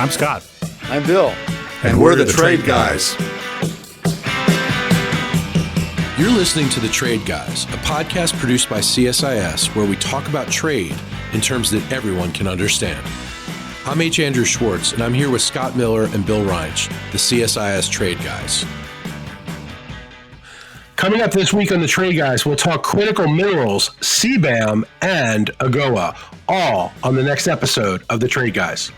I'm Scott. I'm Bill. And we're the Trade Guys. You're listening to The Trade Guys, a podcast produced by CSIS where we talk about trade in terms that everyone can understand. I'm H. Andrew Schwartz, and I'm here with Scott Miller and Bill Reinsch, the CSIS Trade Guys. Coming up this week on The Trade Guys, we'll talk critical minerals, CBAM, and AGOA, all on the next episode of The Trade Guys.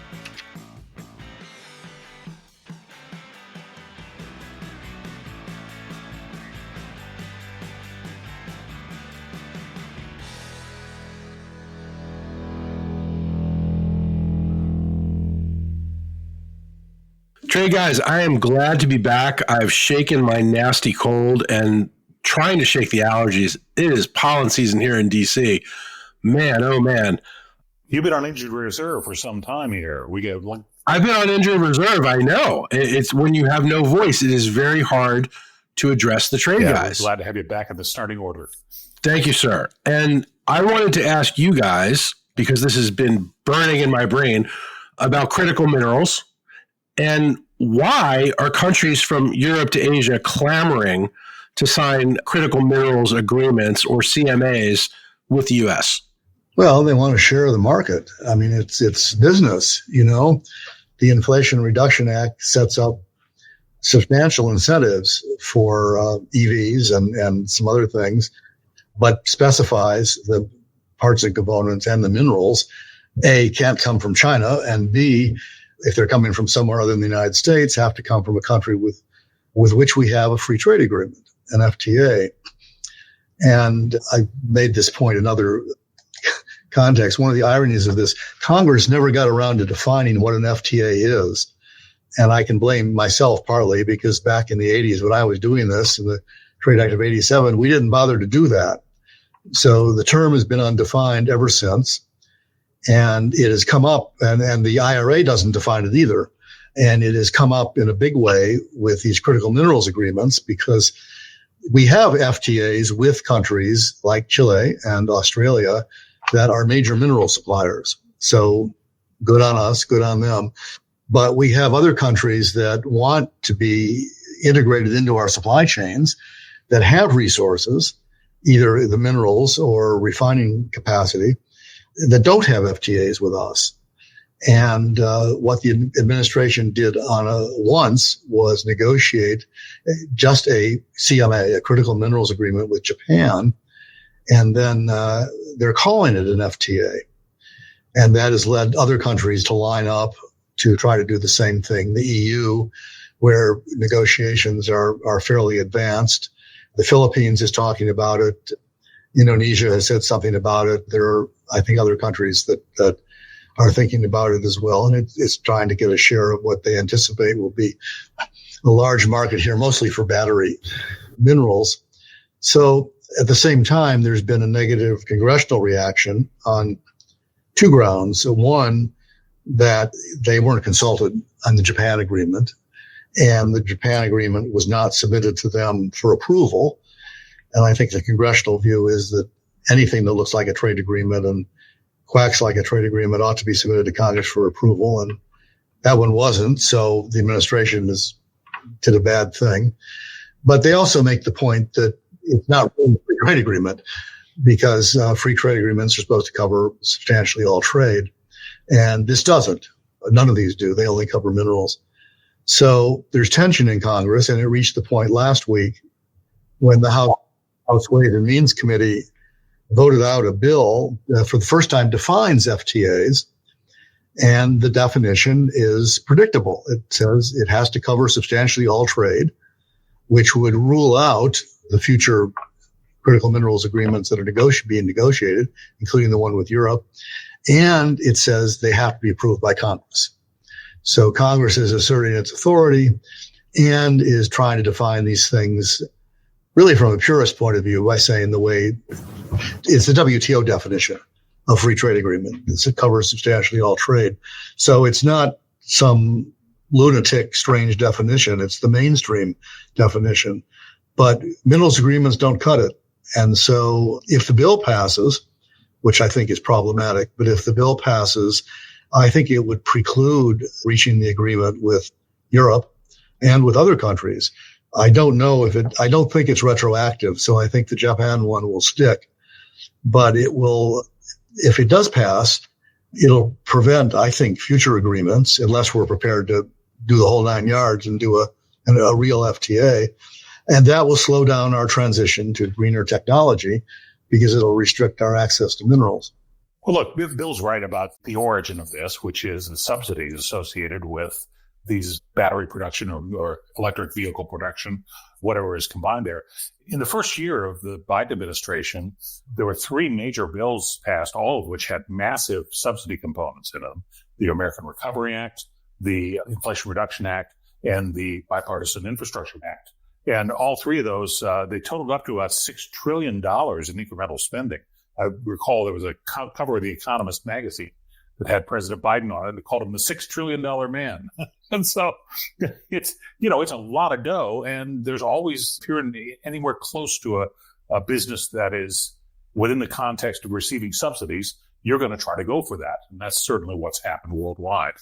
Trade Guys, I am glad to be back. I've shaken my nasty cold and trying to shake the allergies. It is pollen season here in D.C. Man, oh man. You've been on injured reserve for some time here. I've been on injured reserve, I know. It's when you have no voice, it is very hard to address the Trade Guys. We're glad to have you back in the starting order. Thank you, sir. And I wanted to ask you guys, because this has been burning in my brain, about critical minerals and why are countries from Europe to Asia clamoring to sign critical minerals agreements or CMAs with the U.S.? Well, they want to share the market. I mean, it's business, you know. The Inflation Reduction Act sets up substantial incentives for EVs and some other things, but specifies the parts and components and the minerals, A, can't come from China, and B, if they're coming from somewhere other than the United States, have to come from a country with which we have a free trade agreement, an FTA. And I made this point in other context. One of the ironies of this, Congress never got around to defining what an FTA is. And I can blame myself partly because back in the 80s when I was doing this, in the Trade Act of 87, we didn't bother to do that. So the term has been undefined ever since. And it has come up, and the IRA doesn't define it either. And it has come up in a big way with these critical minerals agreements because we have FTAs with countries like Chile and Australia that are major mineral suppliers. So good on us, good on them. But we have other countries that want to be integrated into our supply chains that have resources, either the minerals or refining capacity, that don't have FTAs with us. And what the administration did once was negotiate just a CMA, a critical minerals agreement with Japan, and then they're calling it an FTA. And that has led other countries to line up to try to do the same thing. The EU, where negotiations are fairly advanced. The Philippines is talking about it. Indonesia has said something about it. There are, I think, other countries that are thinking about it as well. And it's trying to get a share of what they anticipate will be a large market here, mostly for battery minerals. So at the same time, there's been a negative congressional reaction on two grounds. One, that they weren't consulted on the Japan agreement, and the Japan agreement was not submitted to them for approval. And I think the congressional view is that anything that looks like a trade agreement and quacks like a trade agreement ought to be submitted to Congress for approval. And that one wasn't. So the administration did a bad thing. But they also make the point that it's not really a free trade agreement because free trade agreements are supposed to cover substantially all trade. And this doesn't. None of these do. They only cover minerals. So there's tension in Congress, and it reached the point last week when the House Ways and Means Committee voted out a bill that for the first time defines FTAs, and the definition is predictable. It says it has to cover substantially all trade, which would rule out the future critical minerals agreements that are being negotiated, including the one with Europe. And it says they have to be approved by Congress. So Congress is asserting its authority and is trying to define these things really from a purist point of view by saying the way it's the WTO definition of free trade agreement. It covers substantially all trade. So it's not some lunatic, strange definition. It's the mainstream definition. But minerals agreements don't cut it. And so if the bill passes, which I think is problematic, but if the bill passes, I think it would preclude reaching the agreement with Europe and with other countries. I don't think it's retroactive, so I think the Japan one will stick. But it will, if it does pass, it'll prevent, I think, future agreements unless we're prepared to do the whole 9 yards and do a real FTA. And that will slow down our transition to greener technology because it'll restrict our access to minerals. Well, look, Bill's right about the origin of this, which is the subsidies associated with these battery production or electric vehicle production, whatever is combined there. In the first year of the Biden administration, there were 3 major bills passed, all of which had massive subsidy components in them. The American Recovery Act, the Inflation Reduction Act, and the Bipartisan Infrastructure Act. And all 3 of those, they totaled up to about $6 trillion in incremental spending. I recall there was a cover of The Economist magazine that had President Biden on it and called him the $6 trillion man. And so it's a lot of dough. And there's always, if you're anywhere close to a business that is within the context of receiving subsidies, you're going to try to go for that. And that's certainly what's happened worldwide.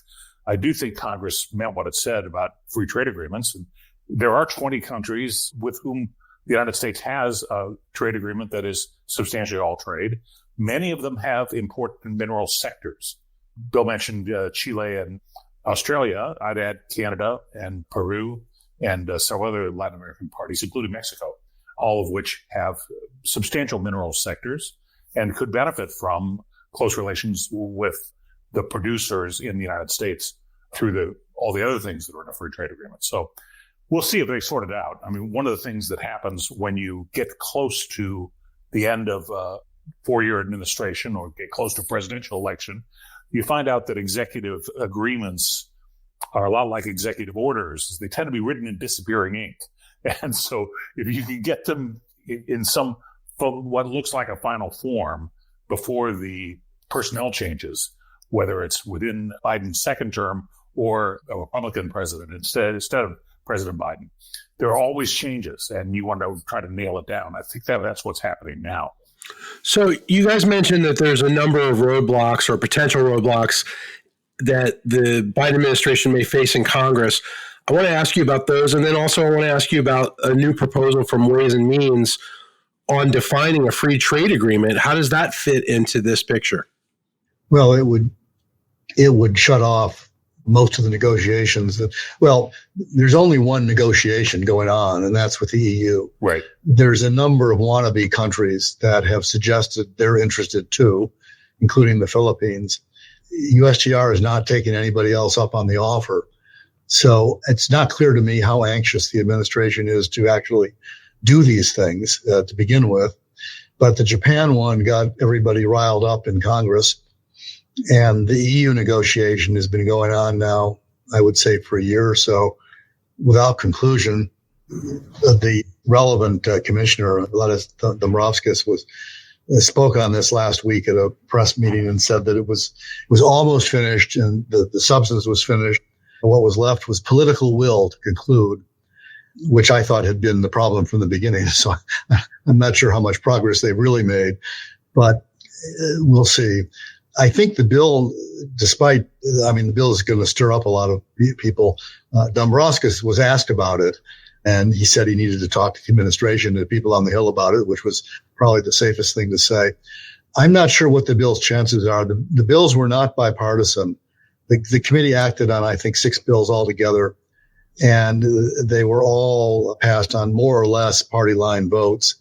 I do think Congress meant what it said about free trade agreements. And there are 20 countries with whom the United States has a trade agreement that is substantially all trade. Many of them have important mineral sectors. Bill mentioned Chile and Australia. I'd add Canada and Peru and several other Latin American parties, including Mexico, all of which have substantial mineral sectors and could benefit from close relations with the producers in the United States through all the other things that are in a free trade agreement. So we'll see if they sort it out. I mean, one of the things that happens when you get close to the end of a 4-year administration or get close to a presidential election, you find out that executive agreements are a lot like executive orders. They tend to be written in disappearing ink. And so if you can get them in some, what looks like a final form before the personnel changes, whether it's within Biden's second term or a Republican president instead of President Biden, there are always changes and you want to try to nail it down. I think that's what's happening now. So you guys mentioned that there's a number of roadblocks or potential roadblocks that the Biden administration may face in Congress. I want to ask you about those. And then also I want to ask you about a new proposal from Ways and Means on defining a free trade agreement. How does that fit into this picture? Well, it would shut off most of the negotiations. There's only one negotiation going on, and that's with the EU. Right. There's a number of wannabe countries that have suggested they're interested too, including the Philippines. USTR is not taking anybody else up on the offer. So it's not clear to me how anxious the administration is to actually do these things to begin with. But the Japan one got everybody riled up in Congress. And the EU negotiation has been going on now, I would say, for a year or so without conclusion. The relevant commissioner, Vladis Dombrovskis, spoke on this last week at a press meeting and said that it was almost finished and the substance was finished. What was left was political will to conclude, which I thought had been the problem from the beginning. So I'm not sure how much progress they've really made, but we'll see. I think the bill, the bill is going to stir up a lot of people. Dombrovskis was asked about it, and he said he needed to talk to the administration and the people on the Hill about it, which was probably the safest thing to say. I'm not sure what the bill's chances are. The bills were not bipartisan. The committee acted on, I think, 6 bills altogether, and they were all passed on more or less party line votes.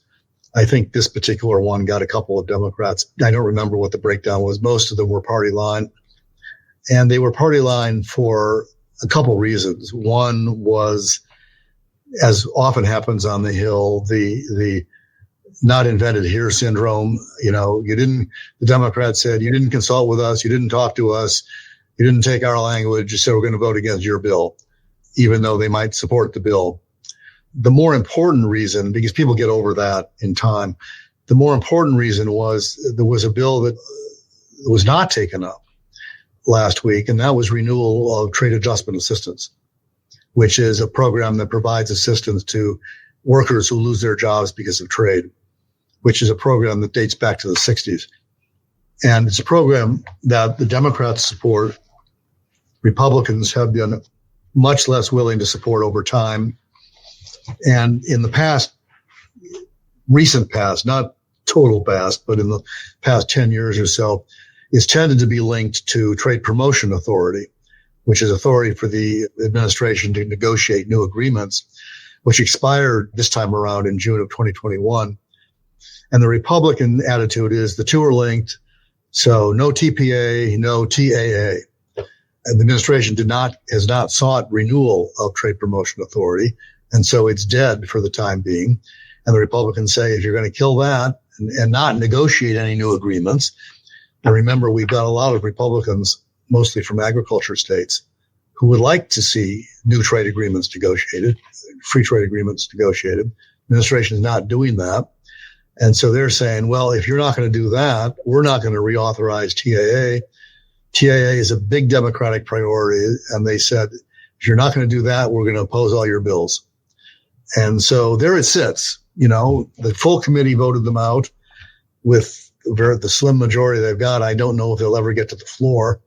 I think this particular one got a couple of Democrats. I don't remember what the breakdown was. Most of them were party line. And they were party line for a couple reasons. One was, as often happens on the Hill, the not invented here syndrome. The Democrats said, you didn't consult with us. You didn't talk to us. You didn't take our language. So we're going to vote against your bill, even though they might support the bill. The more important reason, because people get over that in time, the more important reason was there was a bill that was not taken up last week, and that was renewal of trade adjustment assistance, which is a program that provides assistance to workers who lose their jobs because of trade, which is a program that dates back to the 60s. And it's a program that the Democrats support Republicans have been much less willing to support over time. And in the past, recent past, not total past, but in the past 10 years or so, it's tended to be linked to Trade Promotion Authority, which is authority for the administration to negotiate new agreements, which expired this time around in June of 2021. And the Republican attitude is the two are linked. So no TPA, no TAA. And the administration has not sought renewal of Trade Promotion Authority. And so it's dead for the time being. And the Republicans say, if you're going to kill that and not negotiate any new agreements, and remember, we've got a lot of Republicans, mostly from agriculture states, who would like to see new trade agreements negotiated, free trade agreements negotiated. The administration is not doing that. And so they're saying, well, if you're not going to do that, we're not going to reauthorize TAA. TAA is a big Democratic priority. And they said, if you're not going to do that, we're going to oppose all your bills. And so there it sits. You know, the full committee voted them out with the slim majority they've got. I don't know if they'll ever get to the floor.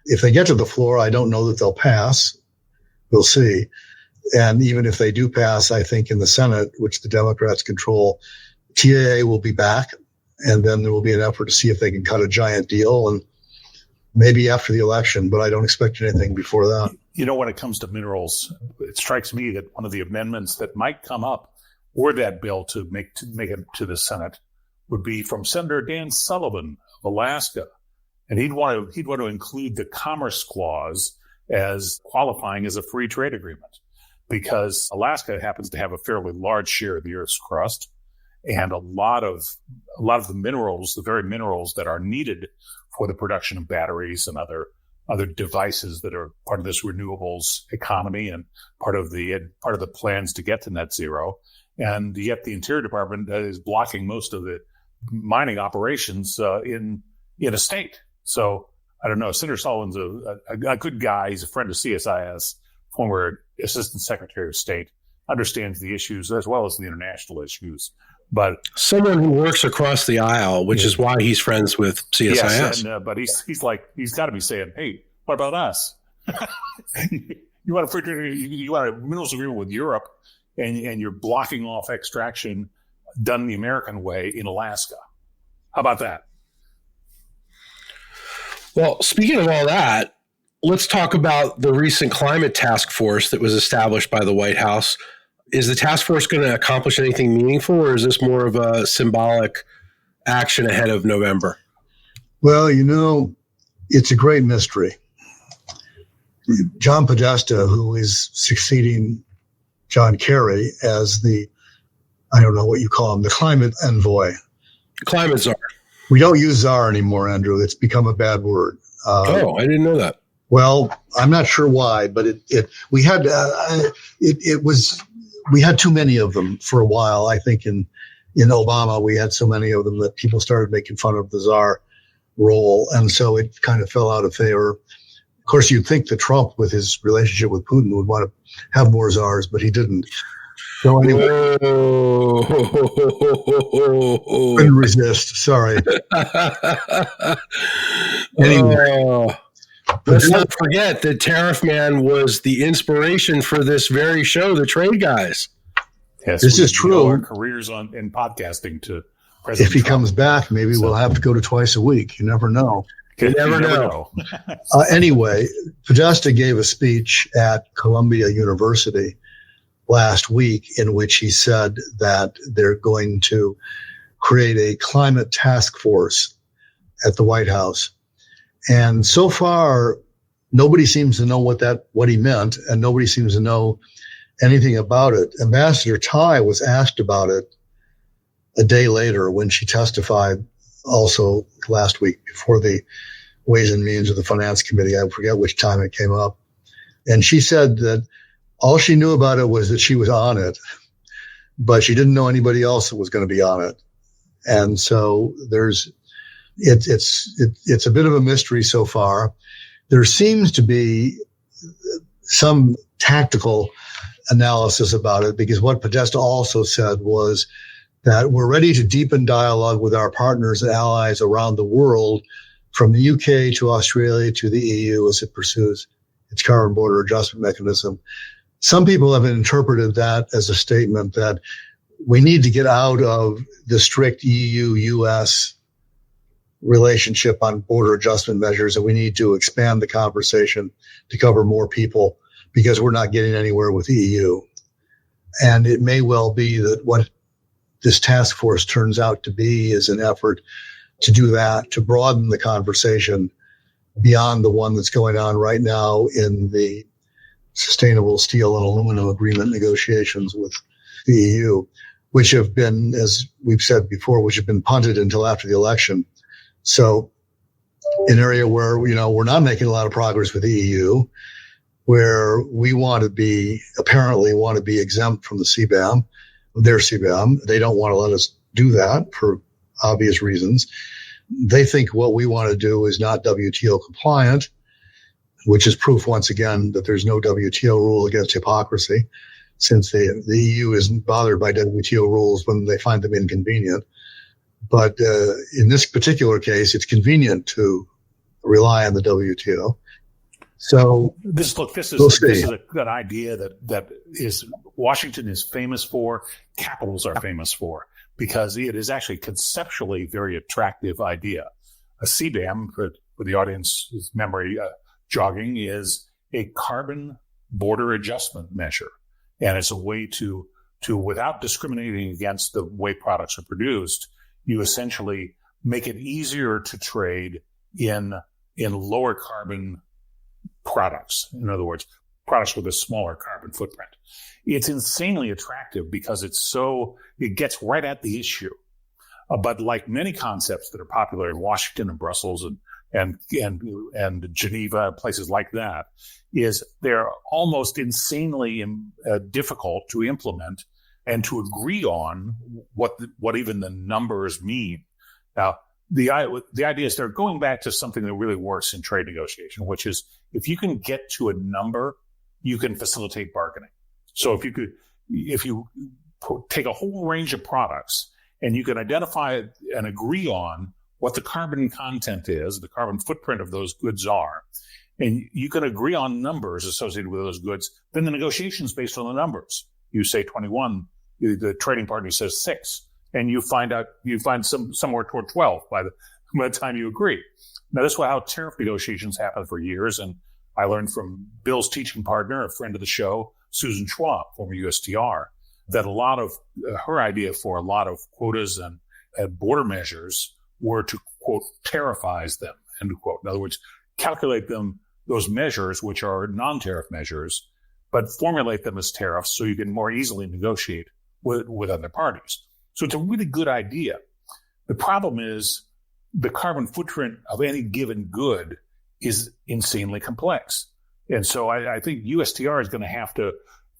If they get to the floor, I don't know that they'll pass. We'll see. And even if they do pass, I think in the Senate, which the Democrats control, TAA will be back. And then there will be an effort to see if they can cut a giant deal, and maybe after the election, but I don't expect anything before that. You know, when it comes to minerals, it strikes me that one of the amendments that might come up, or that bill to make it to the Senate, would be from Senator Dan Sullivan of Alaska. And he'd want to include the Commerce Clause as qualifying as a free trade agreement, because Alaska happens to have a fairly large share of the Earth's crust, and a lot of the minerals, the very minerals that are needed for the production of batteries and other devices that are part of this renewables economy and part of the plans to get to net zero. And yet the Interior Department is blocking most of the mining operations in a state. So I don't know. Senator Sullivan's a good guy. He's a friend of CSIS, former Assistant Secretary of State, understands the issues as well as the international issues. But someone who works across the aisle, which is why he's friends with CSIS. Yes, but he's got to be saying, "Hey, what about us? you want a minerals agreement with Europe, and you're blocking off extraction done the American way in Alaska. How about that?" Well, speaking of all that, let's talk about the recent climate task force that was established by the White House. Is the task force going to accomplish anything meaningful, or is this more of a symbolic action ahead of November? Well, you know, it's a great mystery. John Podesta, who is succeeding John Kerry as I don't know what you call him, the climate envoy. Climate czar. We don't use czar anymore, Andrew. It's become a bad word. I didn't know that. Well, I'm not sure why, but we had too many of them for a while. I think in Obama, we had so many of them that people started making fun of the czar role. And so it kind of fell out of favor. Of course, you'd think that Trump, with his relationship with Putin, would want to have more czars, but he didn't. So anyway, couldn't resist. Sorry. Anyway. Let's not forget that Tariff Man was the inspiration for this very show, The Trade Guys. Yes, this is true. Our careers in podcasting to President If he Trump. comes back, maybe we'll have to go to twice a week. You never know. You never know. Anyway, Podesta gave a speech at Columbia University last week in which he said that they're going to create a climate task force at the White House. And so far, nobody seems to know what he meant, and nobody seems to know anything about it. Ambassador Tai was asked about it a day later when she testified also last week before the Ways and Means of the Finance Committee. I forget which time it came up. And she said that all she knew about it was that she was on it, but she didn't know anybody else that was going to be on it. And so it's a bit of a mystery so far. There seems to be some tactical analysis about it, because what Podesta also said was that we're ready to deepen dialogue with our partners and allies around the world, from the UK to Australia to the EU, as it pursues its carbon border adjustment mechanism. Some people have interpreted that as a statement that we need to get out of the strict EU-US relationship on border adjustment measures, and we need to expand the conversation to cover more people because we're not getting anywhere with the EU. And it may well be that what this task force turns out to be is an effort to do that, to broaden the conversation beyond the one that's going on right now in the sustainable steel and aluminum agreement negotiations with the EU, which have been, as we've said before, which have been punted until after the election. So an area where, we're not making a lot of progress with the EU, where we apparently want to be exempt from the CBAM, their CBAM. They don't want to let us do that for obvious reasons. They think what we want to do is not WTO compliant, which is proof once again that there's no WTO rule against hypocrisy, since the EU isn't bothered by WTO rules when they find them inconvenient. But in this particular case, it's convenient to rely on the WTO. So this is a good idea that is Washington is famous for, capitals are famous for, because it is actually conceptually very attractive idea. A CBAM, for the audience's memory jogging, is a carbon border adjustment measure, and it's a way to without discriminating against the way products are produced, you essentially make it easier to trade in lower carbon products. In other words, products with a smaller carbon footprint. It's insanely attractive because it gets right at the issue. But like many concepts that are popular in Washington and Brussels and Geneva, places like that, is they're almost insanely difficult to implement and to agree on what even the numbers mean. Now, the idea is they're going back to something that really works in trade negotiation, which is if you can get to a number, you can facilitate bargaining. So if you take a whole range of products and you can identify and agree on what the carbon content is, the carbon footprint of those goods are, and you can agree on numbers associated with those goods, then the negotiation is based on the numbers. You say 21, the trading partner says 6. And you find somewhere toward 12 by the time you agree. Now, this is how tariff negotiations happen for years. And I learned from Bill's teaching partner, a friend of the show, Susan Schwab, former USTR, that a lot of her idea for a lot of quotas and border measures were to, quote, tariffize them, end quote. In other words, calculate those measures, which are non-tariff measures, but formulate them as tariffs so you can more easily negotiate with other parties. So it's a really good idea. The problem is the carbon footprint of any given good is insanely complex. And so I think USTR is going to have to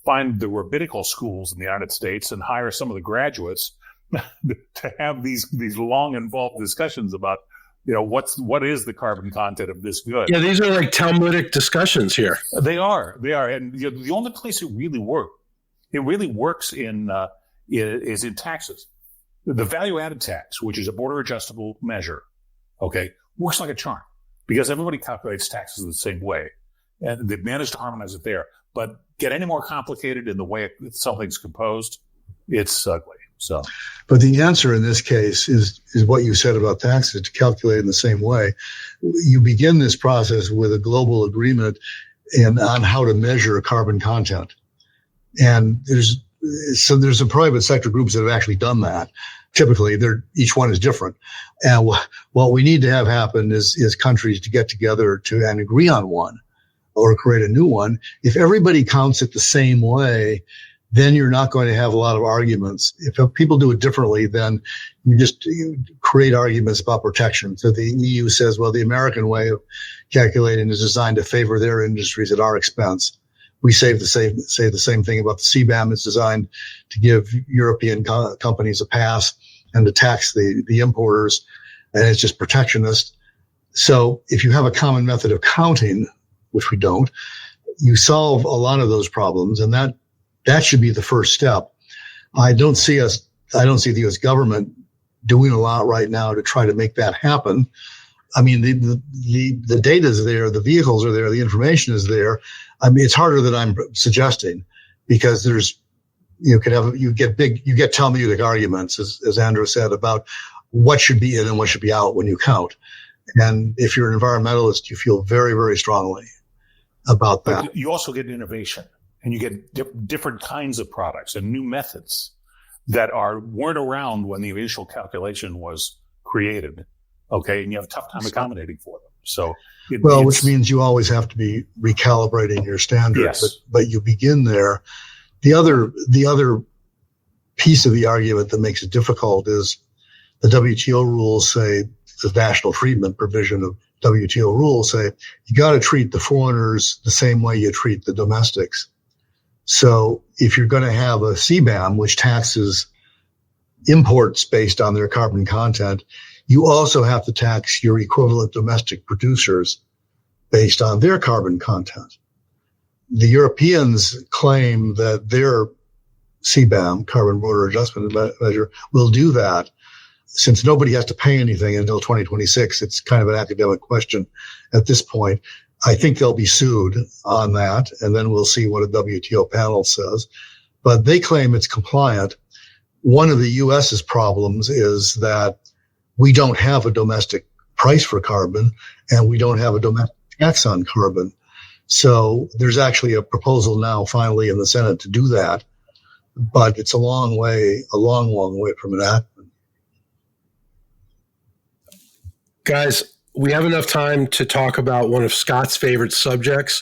find the rabbinical schools in the United States and hire some of the graduates to have these long, involved discussions about, what is the carbon content of this good? Yeah, these are like Talmudic discussions here. They are. And the only place it really works is in taxes. The value-added tax, which is a border-adjustable measure, works like a charm because everybody calculates taxes the same way, and they've managed to harmonize it there. But get any more complicated in the way something's composed, it's ugly. So, but the answer in this case is what you said about taxes, to calculate in the same way. You begin this process with a global agreement on how to measure carbon content, and there's some private sector groups that have actually done that. Typically, each one is different. And what we need to have happen is countries to get together and agree on one or create a new one. If everybody counts it the same way, then you're not going to have a lot of arguments. If people do it differently, then you create arguments about protection. So the EU says, well, the American way of calculating is designed to favor their industries at our expense. We say the same thing about the CBAM. It's designed to give European companies a pass and to tax the importers, and it's just protectionist. So if you have a common method of counting, which we don't, you solve a lot of those problems, and that should be the first step. I don't see the U.S. government doing a lot right now to try to make that happen. I mean, the data is there, the vehicles are there, the information is there. I mean, it's harder than I'm suggesting, because there's, you get Talmudic arguments, as Andrew said, about what should be in and what should be out when you count. And if you're an environmentalist, you feel very, very strongly about that. But you also get innovation, and you get different kinds of products and new methods that weren't around when the initial calculation was created. Okay, and you have a tough time accommodating for them. So, which means you always have to be recalibrating your standards. Yes. But you begin there. The other piece of the argument that makes it difficult is the WTO rules say, the national treatment provision of WTO rules say, you got to treat the foreigners the same way you treat the domestics. So if you're going to have a CBAM, which taxes imports based on their carbon content, you also have to tax your equivalent domestic producers based on their carbon content. The Europeans claim that their CBAM, carbon border adjustment measure, will do that. Since nobody has to pay anything until 2026, it's kind of an academic question at this point. I think they'll be sued on that, and then we'll see what a WTO panel says. But they claim it's compliant. One of the U.S.'s problems is that we don't have a domestic price for carbon, and we don't have a domestic tax on carbon. So there's actually a proposal now finally in the Senate to do that, but it's a long way from enactment. Guys, we have enough time to talk about one of Scott's favorite subjects,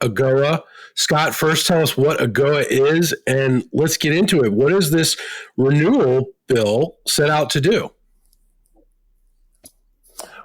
AGOA. Scott, first tell us what AGOA is, and let's get into it. What does this renewal bill set out to do?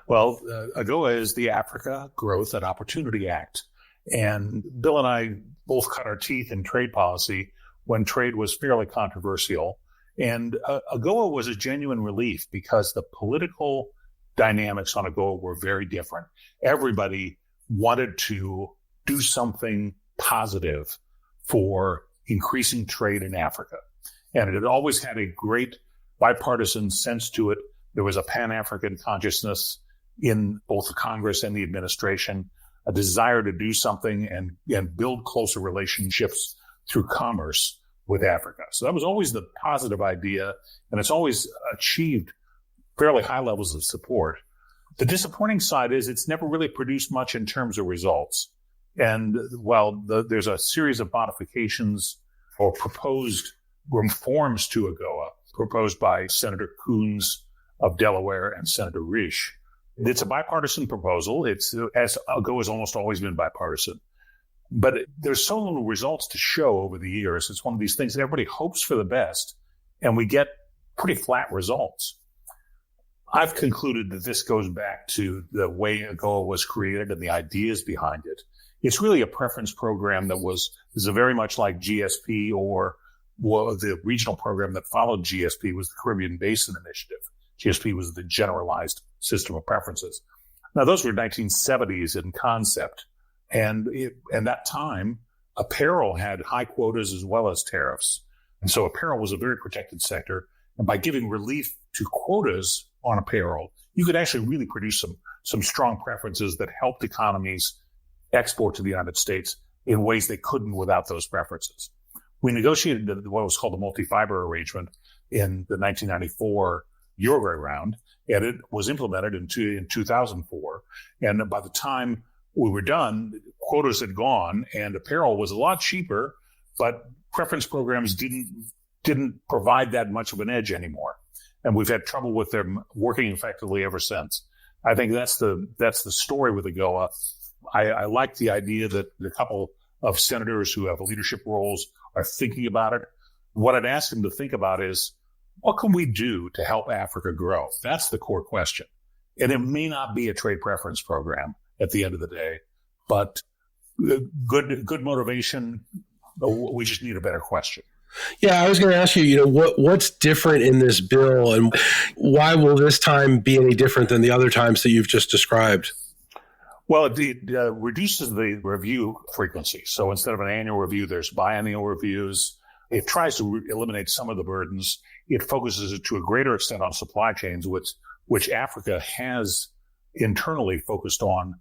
Well, AGOA is the Africa Growth and Opportunity Act. And Bill and I both cut our teeth in trade policy when trade was fairly controversial. And AGOA was a genuine relief because the political dynamics on AGOA were very different. Everybody wanted to do something positive for increasing trade in Africa. And it had always had a great bipartisan sense to it. There was a Pan-African consciousness in both the Congress and the administration, a desire to do something and build closer relationships through commerce with Africa. So that was always the positive idea, and it's always achieved fairly high levels of support. The disappointing side is it's never really produced much in terms of results. And while there's a series of modifications or proposed reforms to AGOA, proposed by Senator Coons of Delaware and Senator Risch, it's a bipartisan proposal. As AGOA has almost always been bipartisan. But there's so little results to show over the years. It's one of these things that everybody hopes for the best, and we get pretty flat results. I've concluded that this goes back to the way AGOA was created and the ideas behind it. It's really a preference program that is very much like GSP, or the regional program that followed GSP was the Caribbean Basin Initiative. GSP was the generalized system of preferences. Now, those were 1970s in concept. And at that time, apparel had high quotas as well as tariffs. And so apparel was a very protected sector. And by giving relief to quotas on apparel, you could actually really produce some strong preferences that helped economies export to the United States in ways they couldn't without those preferences. We negotiated what was called the multi-fiber arrangement in the 1994 Uruguay round, and it was implemented in 2004. And by the time we were done, quotas had gone, and apparel was a lot cheaper, but preference programs didn't provide that much of an edge anymore. And we've had trouble with them working effectively ever since. I think that's the story with AGOA. I like the idea that a couple of senators who have leadership roles are thinking about it. What I'd ask them to think about is, what can we do to help Africa grow? That's the core question. And it may not be a trade preference program at the end of the day, but good motivation. We just need a better question. Yeah, I was going to ask you, what's different in this bill, and why will this time be any different than the other times that you've just described? Well, it reduces the review frequency. So instead of an annual review, there's biennial reviews. It tries to eliminate some of the burdens. It focuses it to a greater extent on supply chains, which Africa has internally focused on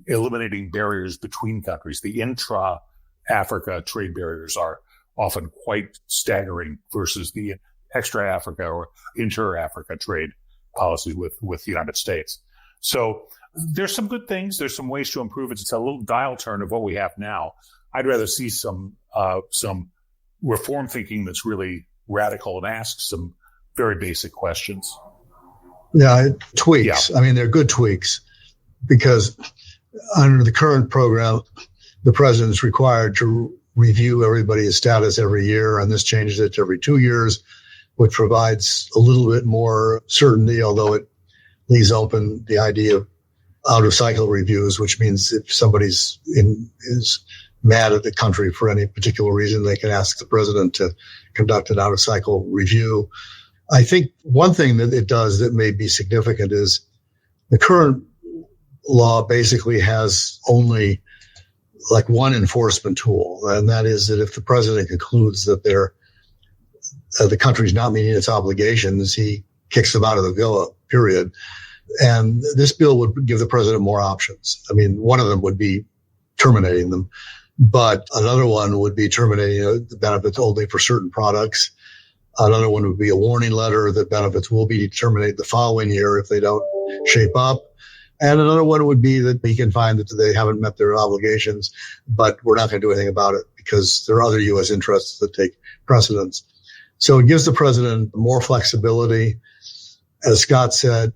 eliminating barriers between countries. The intra-Africa trade barriers are often quite staggering versus the extra-Africa or inter-Africa trade policy with the United States. So there's some good things. There's some ways to improve it. It's a little dial turn of what we have now. I'd rather see some reform thinking that's really radical and ask some very basic questions. Yeah, tweaks. Yeah. I mean, they're good tweaks because under the current program, the president is required to review everybody's status every year, and this changes it to every 2 years, which provides a little bit more certainty, although it leaves open the idea of out-of-cycle reviews, which means if somebody's is mad at the country for any particular reason, they can ask the president to conduct an out-of-cycle review. I think one thing that it does that may be significant is the current law basically has only like one enforcement tool, and that is that if the president concludes that the country's not meeting its obligations, he kicks them out of the villa, period. And this bill would give the president more options. I mean, one of them would be terminating them, but another one would be terminating the benefits only for certain products. Another one would be a warning letter that benefits will be terminated the following year if they don't shape up. And another one would be that he can find that they haven't met their obligations, but we're not going to do anything about it because there are other U.S. interests that take precedence. So it gives the president more flexibility. As Scott said,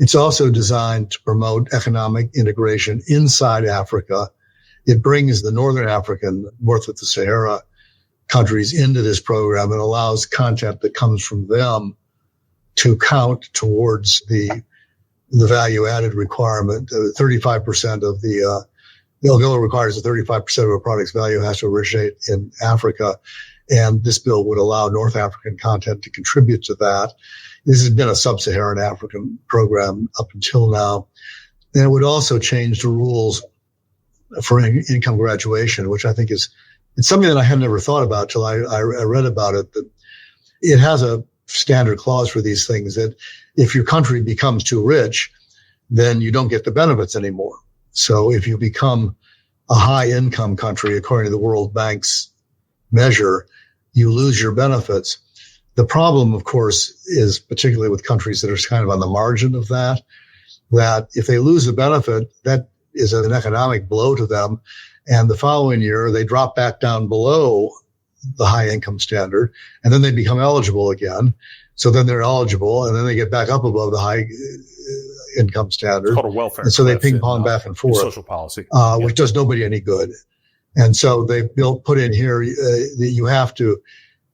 it's also designed to promote economic integration inside Africa. It brings the Northern African, north of the Sahara countries into this program and allows content that comes from them to count towards the value-added requirement. 35% of the AGOA requires that 35% of a product's value has to originate in Africa, and this bill would allow North African content to contribute to that. This has been a sub-Saharan African program up until now. And it would also change the rules for income graduation, which I think it's something that I had never thought about till I read about it. That it has a standard clause for these things that if your country becomes too rich, then you don't get the benefits anymore. So if you become a high income country, according to the World Bank's measure, you lose your benefits. The problem, of course, is particularly with countries that are kind of on the margin of that if they lose a benefit, that is an economic blow to them. And the following year, they drop back down below the high income standard, and then they become eligible again. So then they're eligible, and then they get back up above the high income standard. It's called a welfare. And so they ping pong back and forth. Social policy. Which does nobody any good. And so they put in here that you have to,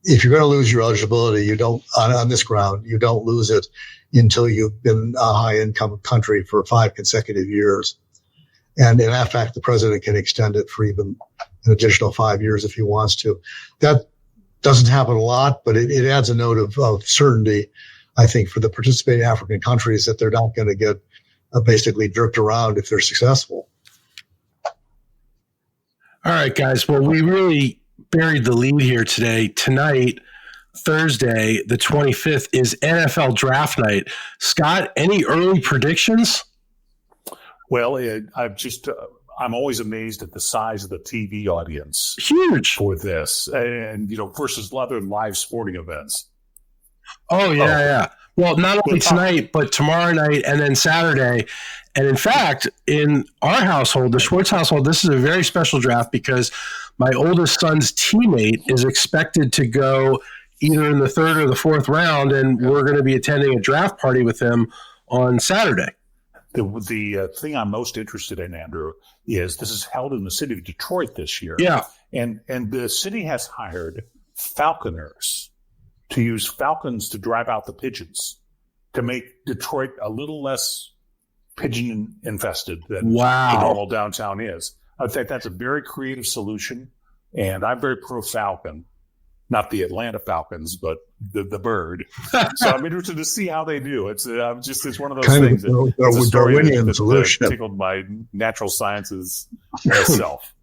if you're going to lose your eligibility, you don't, on this ground, you don't lose it until you've been a high income country for 5 consecutive years. And in fact, the president can extend it for even an additional 5 years if he wants to. That doesn't happen a lot, but it adds a note of certainty, I think, for the participating African countries that they're not going to get basically jerked around if they're successful. All right, guys. Well, we really buried the lead here today. Tonight, Thursday, the 25th, is NFL draft night. Scott, any early predictions? Well, I'm always amazed at the size of the TV audience. Huge for this, and versus other live sporting events. Oh yeah. Well, not only tonight, but tomorrow night and then Saturday. And in fact, in our household, the Schwartz household, this is a very special draft because my oldest son's teammate is expected to go either in the 3rd or the 4th round, and we're going to be attending a draft party with him on Saturday. The thing I'm most interested in, Andrew, is this is held in the city of Detroit this year. Yeah. And the city has hired falconers to use falcons to drive out the pigeons to make Detroit a little less pigeon infested than the normal downtown is. I think that's a very creative solution, and I'm very pro falcon. Not the Atlanta Falcons, but the bird. So I'm interested to see how they do. It's one of those kind things it's a Darwinian solution. That tickled my natural sciences self.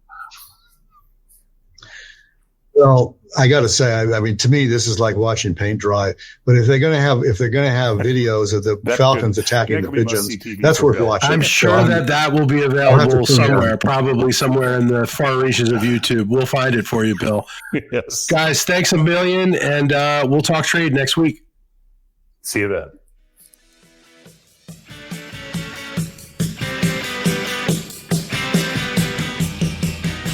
Well, I got to say, I mean, to me, this is like watching paint dry. But if they're going to have videos of the falcons attacking the pigeons, that's worth watching. I'm sure that will be available somewhere, probably somewhere in the far reaches of YouTube. We'll find it for you, Bill. Yes, guys, thanks a million, and we'll talk trade next week. See you then.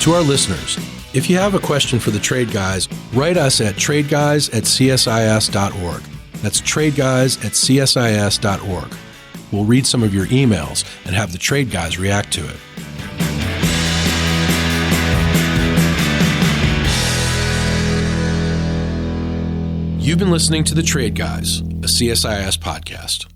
To our listeners, if you have a question for the Trade Guys, write us at tradeguys@csis.org. That's tradeguys@csis.org. We'll read some of your emails and have the Trade Guys react to it. You've been listening to The Trade Guys, a CSIS podcast.